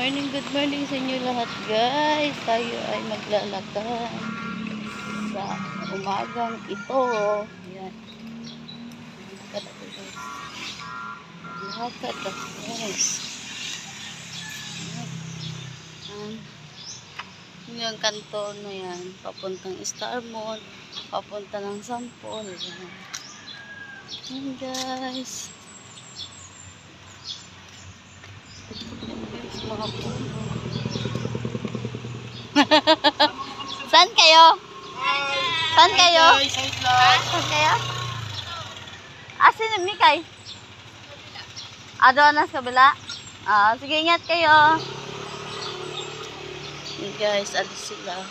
good morning sa inyo lahat guys. Tayo ay maglalakad sa umagang ito. Ayan. Lakad ako guys. Lakad ako guys. Yung kanto na yan, papuntang Starmont, papunta ng Sampol. Ayan. Ayan guys. Mga puno. Saan kayo? Saan kayo? Saan kayo? Asin yung Mikay? Doon na sa kabila? Sige, ingat kayo. Hey guys, alis sila.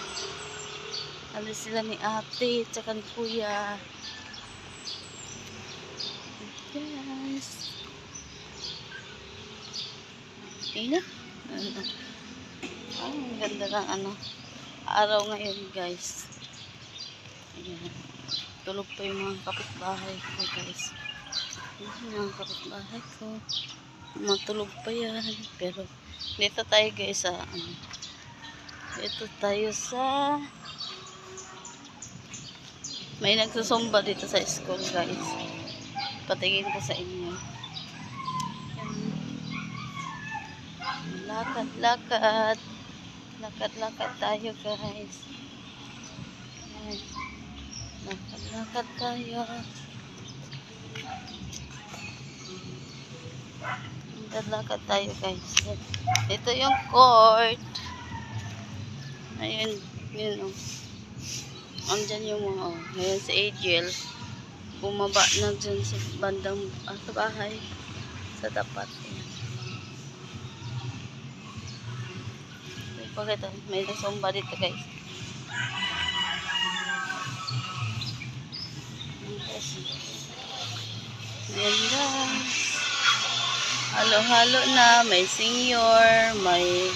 Alis sila ni ate, tsaka ni kuya. Guys. Okay na. Ang ganda ng araw ngayon guys. Ayan. Tulog pa yung mga kapitbahay ko guys. Yung mga kapitbahay ko. Matulog pa yan. Pero dito tayo guys sa dito tayo sa may nagsusumba dito sa school guys. Patingin ko sa inyo. Lakad tayo guys. Lakad tayo. Lakad tayo guys. Ito yung court. Ayun, yun andyan yung mga ngayon si Angel bumaba na dyan sa bandang sa bahay sa tapat. Pakita, may sumba dito guys. Yan guys. Halo-halo na, may senior, may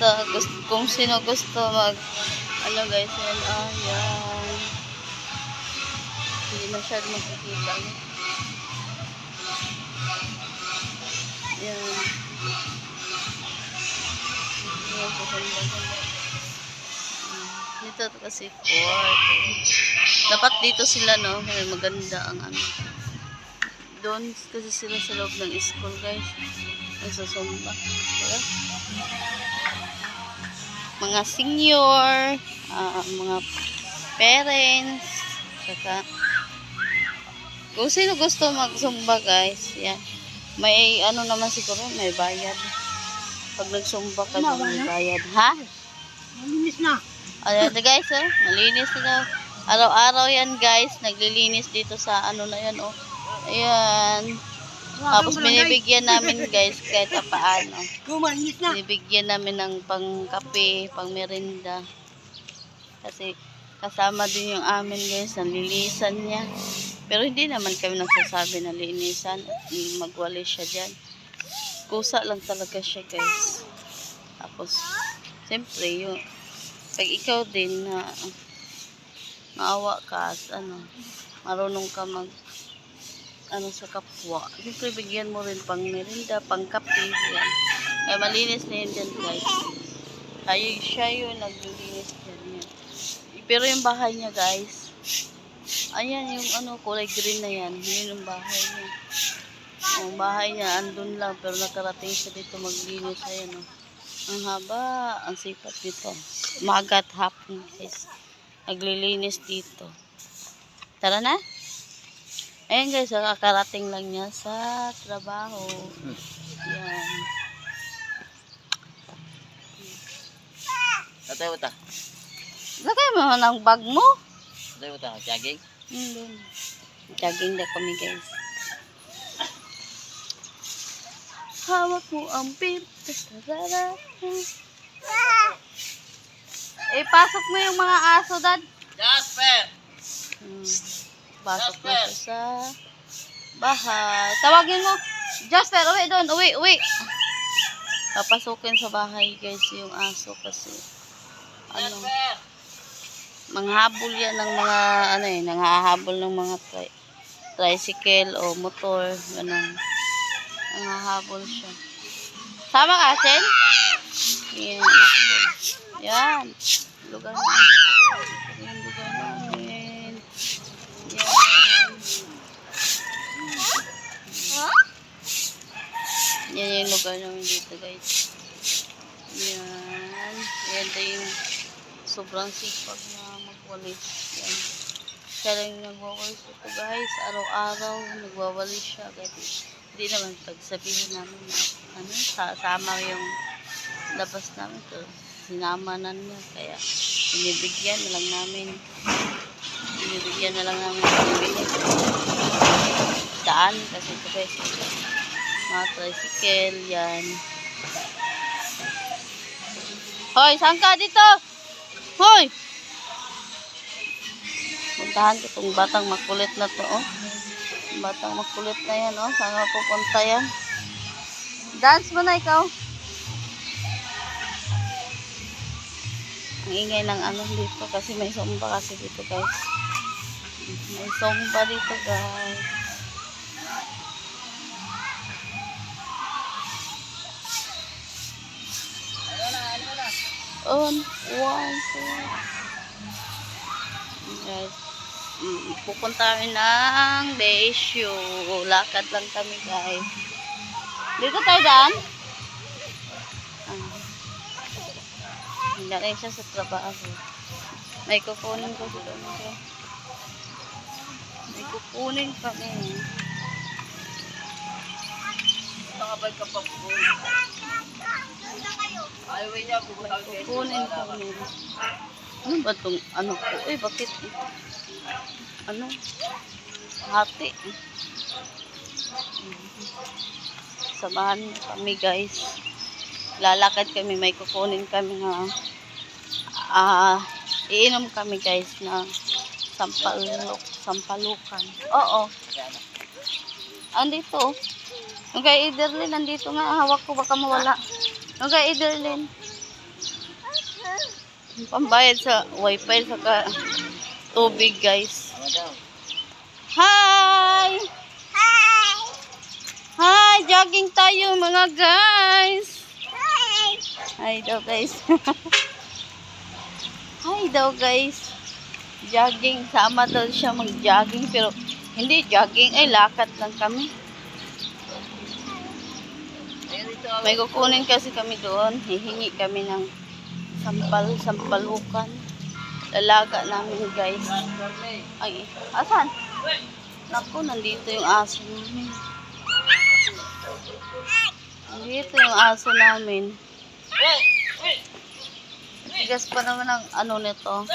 basta kung sino gusto mag guys, yan yan. Hindi masyado makikita. Yan. Dito kasi court. Dapat dito sila no, maganda ang doon kasi sila sa loob ng school guys. Nagsusumba. Diba? Mga senior, mga parents, saka kung sino gusto magsumba guys, yan. May naman siguro, may bayad. Pag nagsumba ka may bayad. Ha? Malinis na. Ayan na guys, malinis na. Araw-araw yan guys, naglilinis dito sa na yan, Ayan. Tapos binibigyan namin guys kahit paano. Binibigyan namin ng pangkape, pang merinda. Kasi kasama din yung amin guys, nalilisan niya. Pero hindi naman kami nagsasabi na linisan. Magwalis siya dyan. Kusa lang talaga siya guys. Tapos, siyempre yung pag ikaw din na maawa ka at marunong ka mag sa kapwa. Siyempre bigyan mo rin pang merinda, pang kape. Yan. Ay malinis na yun dyan guys. Ay siya yung naglilinis dyan. Yan. Pero yung bahay niya guys, ayan yung kulay green na yan. Yun yung bahay niya. Ang bahay niya andun lang pero nakarating siya dito maglinis. Ayan Ang haba, ang sipat dito. Umaga at hapon guys. Naglilinis dito. Tara na. Ayan guys, kakarating lang niya sa trabaho. Ayan. Tatay mo ta. Lagay mo ng bag mo. Tatay mo ta, jogging. Jogging na kami guys. Hawak mo ang pip. Pasok mo yung mga aso, Dad. Jasper! Pasok mo siya sa bahay. Tawagin mo. Jasper, uwi doon. Uwi. Papasukin sa bahay guys yung aso kasi manghabol yan ng mga nanghahabol ng mga tricycle o motor, ganun. Nangahabol siya. Sama ka, Chen? Yan, anak ko. Yan. Lugar namin. Yan, lugar namin. Yan. Yan yung lugar namin dito, guys. Yan. Yan tayo yung sobrang sipag na magwalis. Yan. Siya lang yung nagwawalis ito, guys. Araw-araw, nagwawalis siya. Kahit hindi naman pagsabihin namin na sasama yung labas namin. So, sinama na niya. Kaya, binibigyan na lang namin. Binibigyan na lang namin. Daan kasi ito, guys. Mga tricycle, yan. Hoy, saan ka dito? Hoy! Puntahan ko itong batang makulit na to, oh. Batang makulit na yan, oh. Saan ka pupunta yan? Dance mo na ikaw. Ang ingay ng ano dito kasi may sumba kasi dito, guys. May sumba dito, guys. On, 1, 2. Guys, pupunta kami ng Besyo. Lakad lang kami, guys. Dito tayo daan. Hindi rin siya sa trabaho. May kukunin ko sa kami. May kukunin kami. Nakabay ka pa po. Highway niya, pupunta ka kayo. Kukunin kami. Ano ba itong ano ko? Eh, bakit? Ano? Hati. Samahan niyo kami, guys. Lalakad kami. May kukunin kami na iinom kami, guys, na sampalukan. Oo. Andito. Yung kay Iderlin, nandito nga. Hawak ko, baka mawala. Yung kay Iderlin. Pambayad sa wifi saka tubig, guys. Hi! Hi! Hi! Jogging tayo, mga guys. Hi daw, guys. Hi daw, guys. Jogging. Sama daw siya mag-jogging. Pero hindi jogging. Ay, lakad lang kami. May kukunin kasi kami doon. Hihingi kami ng sampalukan. Lalaga namin, guys. Ay, asan? Naku, nandito yung aso namin. Nandito yung aso namin. Tigas pa naman ang ano nito.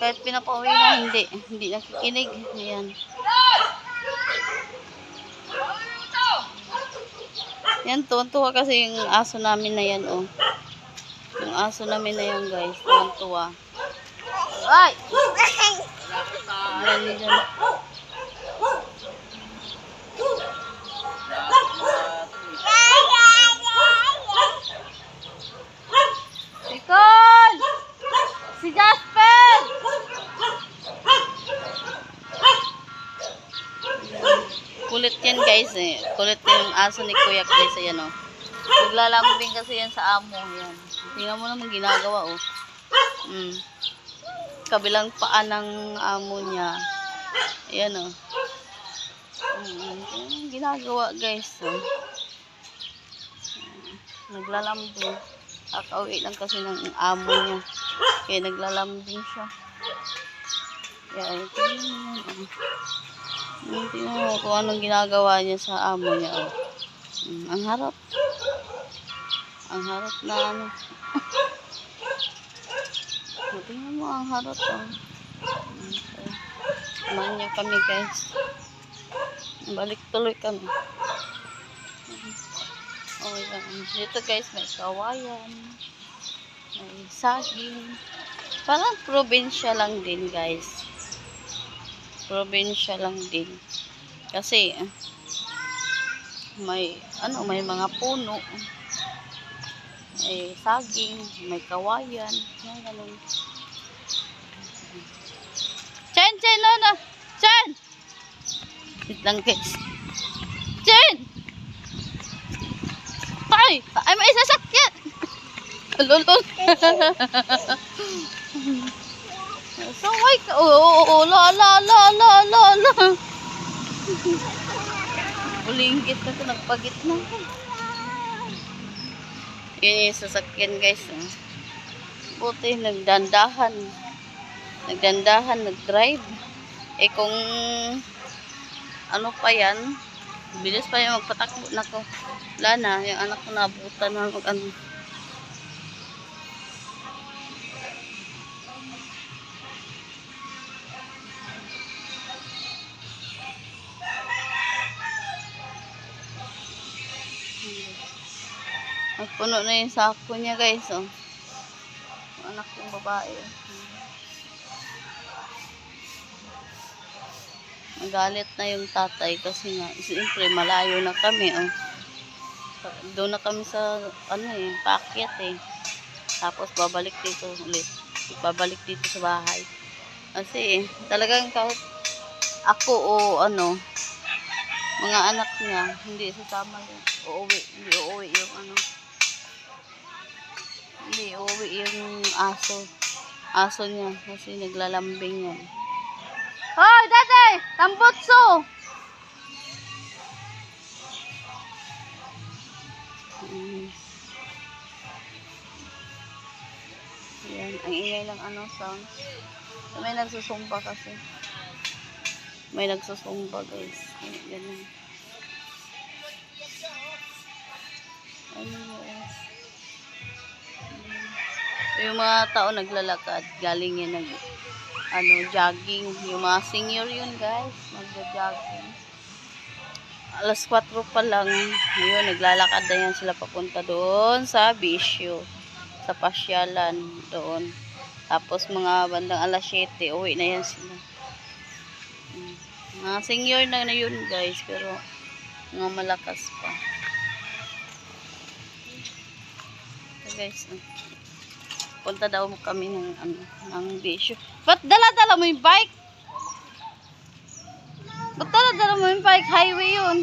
Kahit pinapauwi na, hindi nakikinig. Ayan. Yan, tuwa kasi yung aso namin na yan, oh. Yung aso namin na yan, guys. Tuwa. Ay! Yan, yan. Nicole! Si Jasper! Kulit yan, guys, eh. Kulit yung aso ni Kuya Chris. Ayan, oh. Naglalambing kasi yan sa amo. Yan. Tingnan mo naman ginagawa, oh. Kabilang paa ng amo niya. Ayan, oh. Ginagawa, guys, oh. Naglalambing. Kakauwi lang kasi ng amo niya. Kaya naglalambing siya. Kaya, tingnan mo kung anong ginagawa niya sa amo niya, oh. Ang harap. Ang harap na ano. Tingnan mo ang harap, oh. Okay. Samahan niyo kami, guys. Balik tuloy kami. Oh, yan. Dito, guys, may kawayan. May saging. Parang probinsya lang din, guys. Probinsya lang din. Kasi, may mga puno. May saging, may kawayan. Yan, ganun. Chen, no. Chen! Wait lang, guys. Chen! Ay! Ay, may sasakyan! Lulol. Saway ka. Oo, la, la, la, la, la, la. Bulinggit na ito, nagpagit na. Yun yung sasakyan guys. Oh. Buti, nagdandahan. Nagdandahan, nag-drive. Eh kung ano pa yan, bilis pa yung magpatakbo na ko. Wala na, yung anak ko nabutan na mag-ano. Nagpuno na yung sako niya guys. Oh. Yung anak kong babae. Magalit na yung tatay kasi nga, siyempre malayo na kami. Oh. Doon na kami sa, ano eh, paakyat eh. Tapos babalik dito ulit. Babalik dito sa bahay. Kasi talagang kahit ako o ano, mga anak niya, hindi sasama yun. Hindi uuwi yung ano. Hindi uuwi yung aso. Aso niya kasi naglalambing yan. Hoy, dade! Tambutso! Yan, ang ingay lang ano sound. So, may nagsusumba kasi. May nagsusumba guys. Ganun. Ano guys? Yung mga tao naglalakad, galing yan nag jogging. Yung mga senior yun guys, nagja-jogging. Alas 4 pa lang, yun, naglalakad na yan sila papunta doon sa Bisyo, sa pasyalan doon. Tapos mga bandang alas 7, uwi na yan sila. Mga senior na yun guys, pero mga malakas pa. So guys, punta daw kami ng Bisyo. Ba't dala-dala mo yung bike? Ba't dala-dala mo yung bike? Highway yun.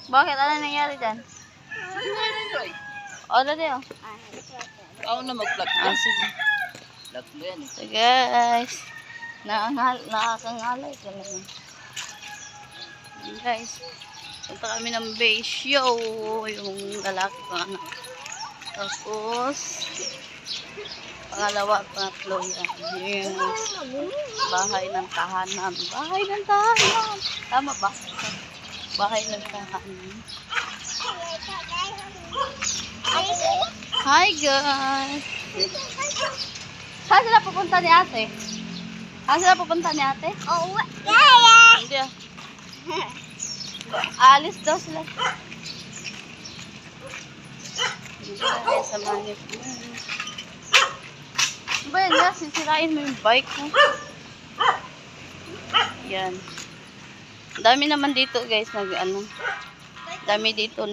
Bakit? Ano nangyari dyan? O, dali o. Ako na mag-vlog. Sige. Vlog mo yan eh. So guys, nakakangalay ka naman. Guys, punta kami ng Bisyo. Yung lalaki ko anak. Tapos, pangalawa at pangatlo yan. Yung bahay ng tahanan. Bahay ng tahanan. Tama ba? Bahay ng tahanan. Hi guys! Saan sila pupunta ni ate? Saan sila pupunta ni ate? Oo. Yeah. Hindi ah. Alis daw sila. Ay, samahan niyo. Ano ba yan guys? Sisirain mo yung bike mo. Yan. Dami naman dito guys dami dito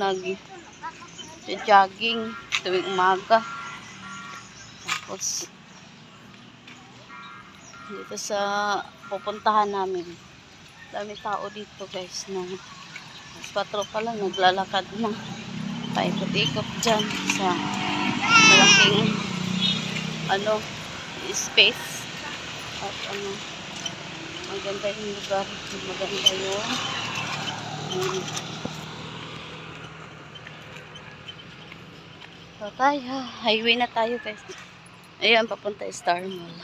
jogging tuwing umaga. Tapos dito sa pupuntahan namin, dami tao dito guys na mas 4 pa lang naglalakad na paikot-ikot dyan sa malaking space at maganda yung lugar, maganda yung so tayo, highway na tayo guys. Ayan, papunta Star Mall.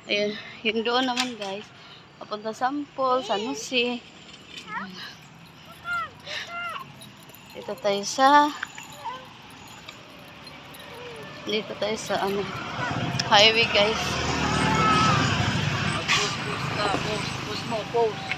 Ayan, yung doon naman guys, papunta Sampol, San Jose. Dito tayo sa highway guys. Post ka, post mo, post.